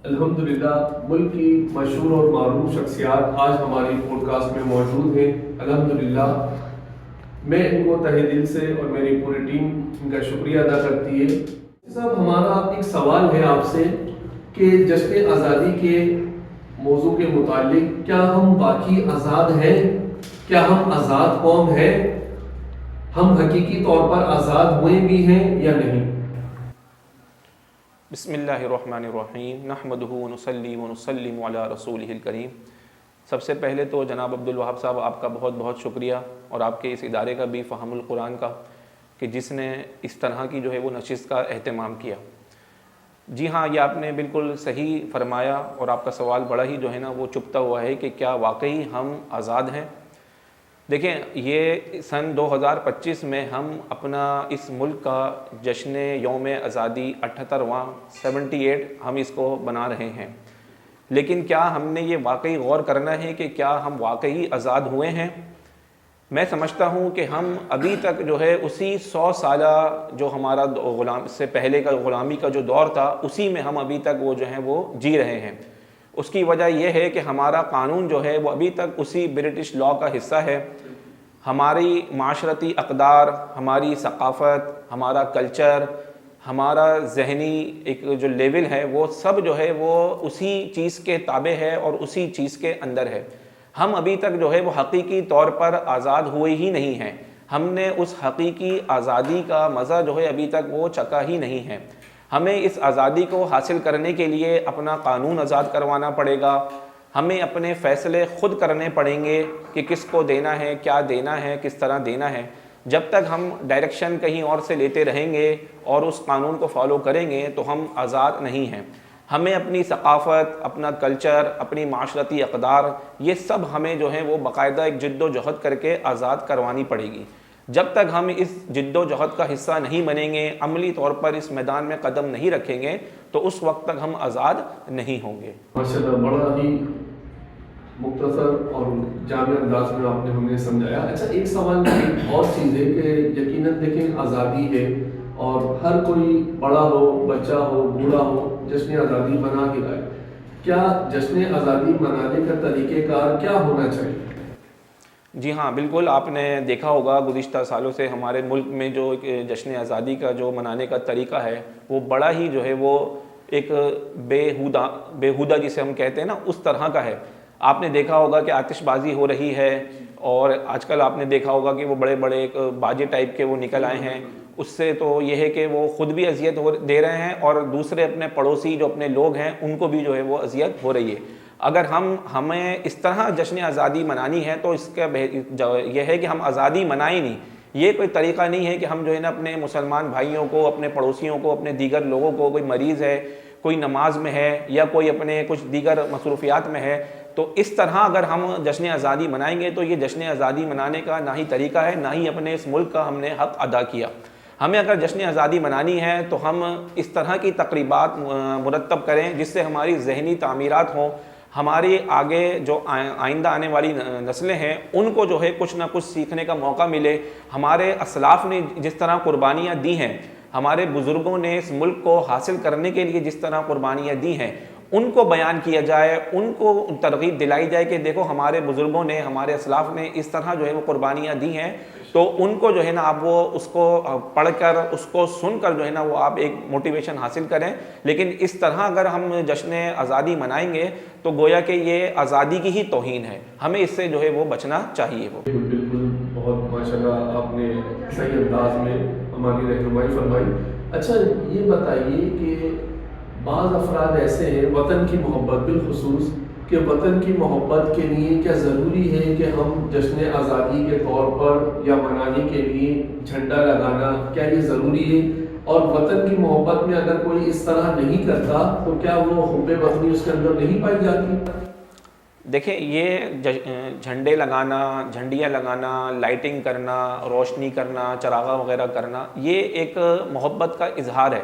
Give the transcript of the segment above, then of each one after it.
الحمدللہ ملک کی مشہور اور معروف شخصیات آج ہماری پوڈ کاسٹ میں موجود ہیں۔ الحمدللہ میں ان کو تہہ دل سے اور میری پوری ٹیم ان کا شکریہ ادا کرتی ہے۔ صاحب ہمارا ایک سوال ہے آپ سے کہ جشن آزادی کے موضوع کے متعلق کیا ہم باقی آزاد ہیں؟ کیا ہم آزاد قوم ہیں؟ ہم حقیقی طور پر آزاد ہوئے بھی ہیں یا نہیں؟ بسم اللہ الرحمن الرحیم نحمدہ ونصلی ونسلم علی رسولہ الکریم۔ سب سے پہلے تو جناب عبدالوہاب صاحب آپ کا بہت بہت شکریہ، اور آپ کے اس ادارے کا بھی فہم القرآن کا، کہ جس نے اس طرح کی جو ہے وہ نشست کا اہتمام کیا۔ جی ہاں، یہ آپ نے بالکل صحیح فرمایا، اور آپ کا سوال بڑا ہی جو ہے نا وہ چپتا ہوا ہے کہ کیا واقعی ہم آزاد ہیں؟ دیکھیں، یہ سن 2025 میں ہم اپنا اس ملک کا جشن یوم آزادی 78واں 78 ہم اس کو بنا رہے ہیں، لیکن کیا ہم نے یہ واقعی غور کرنا ہے کہ کیا ہم واقعی آزاد ہوئے ہیں؟ میں سمجھتا ہوں کہ ہم ابھی تک جو ہے اسی 100 سالہ جو ہمارا غلام سے پہلے کا غلامی کا جو دور تھا، اسی میں ہم ابھی تک وہ جو ہیں وہ جی رہے ہیں۔ اس کی وجہ یہ ہے کہ ہمارا قانون جو ہے وہ ابھی تک اسی برٹش لاء کا حصہ ہے۔ ہماری معاشرتی اقدار، ہماری ثقافت، ہمارا کلچر، ہمارا ذہنی ایک جو لیول ہے، وہ سب جو ہے وہ اسی چیز کے تابع ہے اور اسی چیز کے اندر ہے۔ ہم ابھی تک جو ہے وہ حقیقی طور پر آزاد ہوئے ہی نہیں ہیں۔ ہم نے اس حقیقی آزادی کا مزہ جو ہے ابھی تک وہ چکھا ہی نہیں ہے۔ ہمیں اس آزادی کو حاصل کرنے کے لیے اپنا قانون آزاد کروانا پڑے گا، ہمیں اپنے فیصلے خود کرنے پڑیں گے کہ کس کو دینا ہے، کیا دینا ہے، کس طرح دینا ہے۔ جب تک ہم ڈائریکشن کہیں اور سے لیتے رہیں گے اور اس قانون کو فالو کریں گے تو ہم آزاد نہیں ہیں۔ ہمیں اپنی ثقافت، اپنا کلچر، اپنی معاشرتی اقدار، یہ سب ہمیں جو ہے وہ باقاعدہ ایک جد و جہد کر کے آزاد کروانی پڑے گی۔ جب تک ہم اس جد و جہد کا حصہ نہیں بنیں گے، عملی طور پر اس میدان میں قدم نہیں رکھیں گے، تو اس وقت تک ہم آزاد نہیں ہوں گے۔ ماشاءاللہ، بڑا ہی مختصر اور جامع انداز میں آپ نے ہمیں سمجھایا۔ اچھا، ایک سوال ایک اور چیز ہے کہ یقیناً دیکھیں آزادی ہے اور ہر کوئی بڑا ہو، بچہ ہو، بوڑھا ہو، جشن آزادی منا ہی رہا ہے۔ کیا جشن آزادی منانے کا طریقہ کار کیا ہونا چاہیے؟ جی ہاں، بالکل آپ نے دیکھا ہوگا گزشتہ سالوں سے ہمارے ملک میں جو جشن آزادی کا جو منانے کا طریقہ ہے وہ بڑا ہی جو ہے وہ ایک بیہودہ جسے ہم کہتے ہیں نا، اس طرح کا ہے۔ آپ نے دیکھا ہوگا کہ آتش بازی ہو رہی ہے، اور آج کل آپ نے دیکھا ہوگا کہ وہ بڑے بڑے ایک باجے ٹائپ کے وہ نکل آئے ہیں۔ اس سے تو یہ ہے کہ وہ خود بھی اذیت دے رہے ہیں، اور دوسرے اپنے پڑوسی جو اپنے لوگ ہیں ان کو بھی جو ہے وہ اذیت ہو رہی ہے۔ اگر ہمیں اس طرح جشن آزادی منانی ہے تو اس کا یہ ہے کہ ہم آزادی منائیں نہیں۔ یہ کوئی طریقہ نہیں ہے کہ ہم جو ہے نا اپنے مسلمان بھائیوں کو، اپنے پڑوسیوں کو، اپنے دیگر لوگوں کو، کوئی مریض ہے، کوئی نماز میں ہے، یا کوئی اپنے کچھ دیگر مصروفیات میں ہے، تو اس طرح اگر ہم جشن آزادی منائیں گے تو یہ جشن آزادی منانے کا نہ ہی طریقہ ہے، نہ ہی اپنے اس ملک کا ہم نے حق ادا کیا۔ ہمیں اگر جشن آزادی منانی ہے تو ہم اس طرح کی تقریبات مرتب کریں جس سے ہماری ذہنی تعمیرات ہوں، ہماری آگے جو آئندہ آنے والی نسلیں ہیں ان کو جو ہے کچھ نہ کچھ سیکھنے کا موقع ملے۔ ہمارے اسلاف نے جس طرح قربانیاں دی ہیں، ہمارے بزرگوں نے اس ملک کو حاصل کرنے کے لیے جس طرح قربانیاں دی ہیں، ان کو بیان کیا جائے، ان کو ترغیب دلائی جائے کہ دیکھو ہمارے بزرگوں نے، ہمارے اسلاف نے اس طرح جو ہے وہ قربانیاں دی ہیں، تو ان کو جو ہے نا آپ وہ اس کو پڑھ کر، اس کو سن کر جو ہے نا وہ آپ ایک موٹیویشن حاصل کریں۔ لیکن اس طرح اگر ہم جشن آزادی منائیں گے تو گویا کہ یہ آزادی کی ہی توہین ہے، ہمیں اس سے جو ہے وہ بچنا چاہیے۔ بالکل، بہت ماشاءاللہ آپ نے صحیح انداز میں ہماری رہنمائی فرمائی۔ اچھا، یہ بتائیے کہ بعض افراد ایسے ہیں وطن کی محبت، بالخصوص کہ وطن کی محبت کے لیے کیا ضروری ہے کہ ہم جشن آزادی کے طور پر یا منانے کے لیے جھنڈا لگانا، کیا یہ ضروری ہے؟ اور وطن کی محبت میں اگر کوئی اس طرح نہیں کرتا تو کیا وہ حب وطنی اس کے اندر نہیں پائی جاتی؟ دیکھیں، یہ جھنڈے لگانا، جھنڈیاں لگانا، لائٹنگ کرنا، روشنی کرنا، چراغاں وغیرہ کرنا، یہ ایک محبت کا اظہار ہے،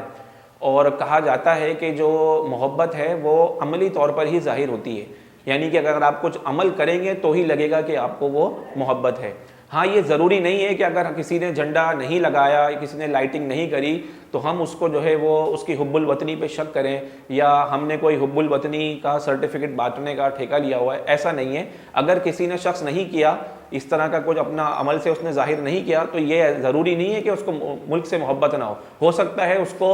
اور کہا جاتا ہے کہ جو محبت ہے وہ عملی طور پر ہی ظاہر ہوتی ہے، یعنی کہ اگر آپ کچھ عمل کریں گے تو ہی لگے گا کہ آپ کو وہ محبت ہے۔ ہاں، یہ ضروری نہیں ہے کہ اگر کسی نے جھنڈا نہیں لگایا، کسی نے لائٹنگ نہیں کری تو ہم اس کو جو ہے وہ اس کی حب الوطنی پہ شک کریں یا ہم نے کوئی حب الوطنی کا سرٹیفکیٹ بانٹنے کا ٹھیکہ لیا ہوا ہے، ایسا نہیں ہے۔ اگر کسی نے شخص نہیں کیا اس طرح کا کچھ اپنا عمل سے اس نے ظاہر نہیں کیا تو یہ ضروری نہیں ہے کہ اس کو ملک سے محبت نہ ہو سکتا ہے اس کو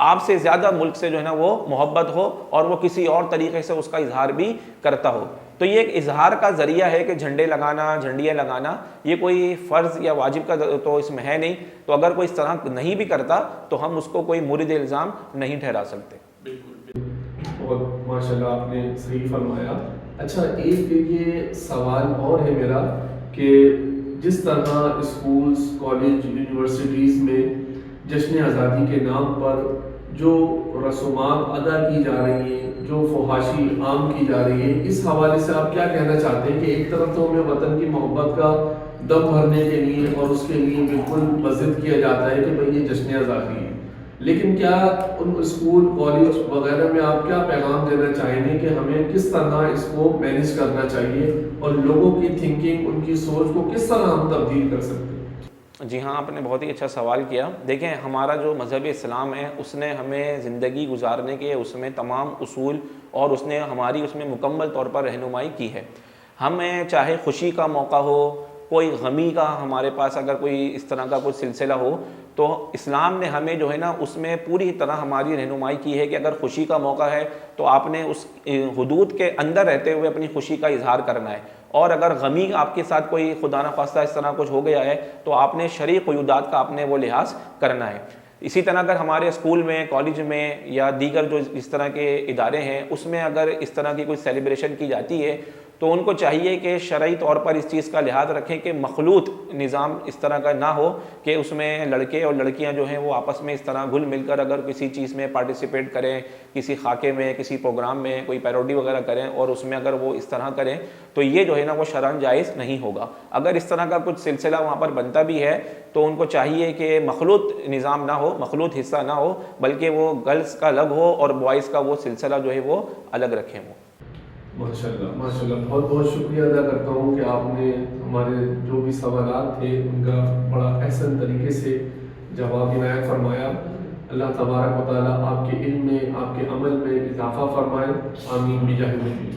آپ سے زیادہ ملک سے جو ہے نا وہ محبت ہو اور وہ کسی اور طریقے سے اس کا اظہار بھی کرتا ہو۔ تو یہ ایک اظہار کا ذریعہ ہے کہ جھنڈے لگانا، جھنڈیاں لگانا، یہ کوئی فرض یا واجب کا تو اس میں ہے نہیں، تو اگر کوئی اس طرح نہیں بھی کرتا تو ہم اس کو کوئی مورد الزام نہیں ٹھہرا سکتے۔ بالکل، بہت ماشاءاللہ آپ نے صحیح فرمایا۔ اچھا، ایک یہ سوال اور ہے میرا کہ جس طرح اسکولز، کالج، یونیورسٹیز میں جشن آزادی کے نام پر جو رسومات ادا کی جا رہی ہیں، جو فحاشی عام کی جا رہی ہے، اس حوالے سے آپ کیا کہنا چاہتے ہیں کہ ایک طرف تو ہمیں وطن کی محبت کا دم بھرنے کے لیے اور اس کے لیے بالکل بضد کیا جاتا ہے کہ بھئی یہ جشن آزادی ہے، لیکن کیا ان اسکول، کالج وغیرہ میں آپ کیا پیغام دینا چاہیں گے کہ ہمیں کس طرح اس کو مینیج کرنا چاہیے اور لوگوں کی تھنکنگ، ان کی سوچ کو کس طرح ہم تبدیل کر سکتے ہیں؟ جی ہاں، آپ نے بہت ہی اچھا سوال کیا۔ دیکھیں، ہمارا جو مذہب اسلام ہے اس نے ہمیں زندگی گزارنے کے اس میں تمام اصول اور اس نے ہماری اس میں مکمل طور پر رہنمائی کی ہے۔ ہمیں چاہے خوشی کا موقع ہو، کوئی غمی کا ہمارے پاس اگر کوئی اس طرح کا کوئی سلسلہ ہو تو اسلام نے ہمیں جو ہے نا اس میں پوری طرح ہماری رہنمائی کی ہے کہ اگر خوشی کا موقع ہے تو آپ نے اس حدود کے اندر رہتے ہوئے اپنی خوشی کا اظہار کرنا ہے، اور اگر غمی آپ کے ساتھ کوئی خدا نخواستہ اس طرح کچھ ہو گیا ہے تو آپ نے شرعی قیودات کا آپ نے وہ لحاظ کرنا ہے۔ اسی طرح اگر ہمارے اسکول میں، کالج میں یا دیگر جو اس طرح کے ادارے ہیں اس میں اگر اس طرح کی کوئی سیلیبریشن کی جاتی ہے تو ان کو چاہیے کہ شرعی طور پر اس چیز کا لحاظ رکھیں کہ مخلوط نظام اس طرح کا نہ ہو کہ اس میں لڑکے اور لڑکیاں جو ہیں وہ آپس میں اس طرح گھل مل کر اگر کسی چیز میں پارٹیسپیٹ کریں، کسی خاکے میں، کسی پروگرام میں کوئی پیروڈی وغیرہ کریں اور اس میں اگر وہ اس طرح کریں تو یہ جو ہے نا وہ شرعاً جائز نہیں ہوگا۔ اگر اس طرح کا کچھ سلسلہ وہاں پر بنتا بھی ہے تو ان کو چاہیے کہ مخلوط نظام نہ ہو، مخلوط حصہ نہ ہو، بلکہ وہ گرلز کا الگ ہو اور بوائز کا وہ سلسلہ جو ہے وہ الگ رکھیں وہ۔ ماشاءاللہ ماشاءاللہ، بہت بہت شکریہ ادا کرتا ہوں کہ آپ نے ہمارے جو بھی سوالات تھے ان کا بڑا احسن طریقے سے جواب عنایت فرمایا۔ اللہ تبارک و تعالیٰ آپ کے علم میں، آپ کے عمل میں اضافہ فرمائے، آمین بجاہ نبی۔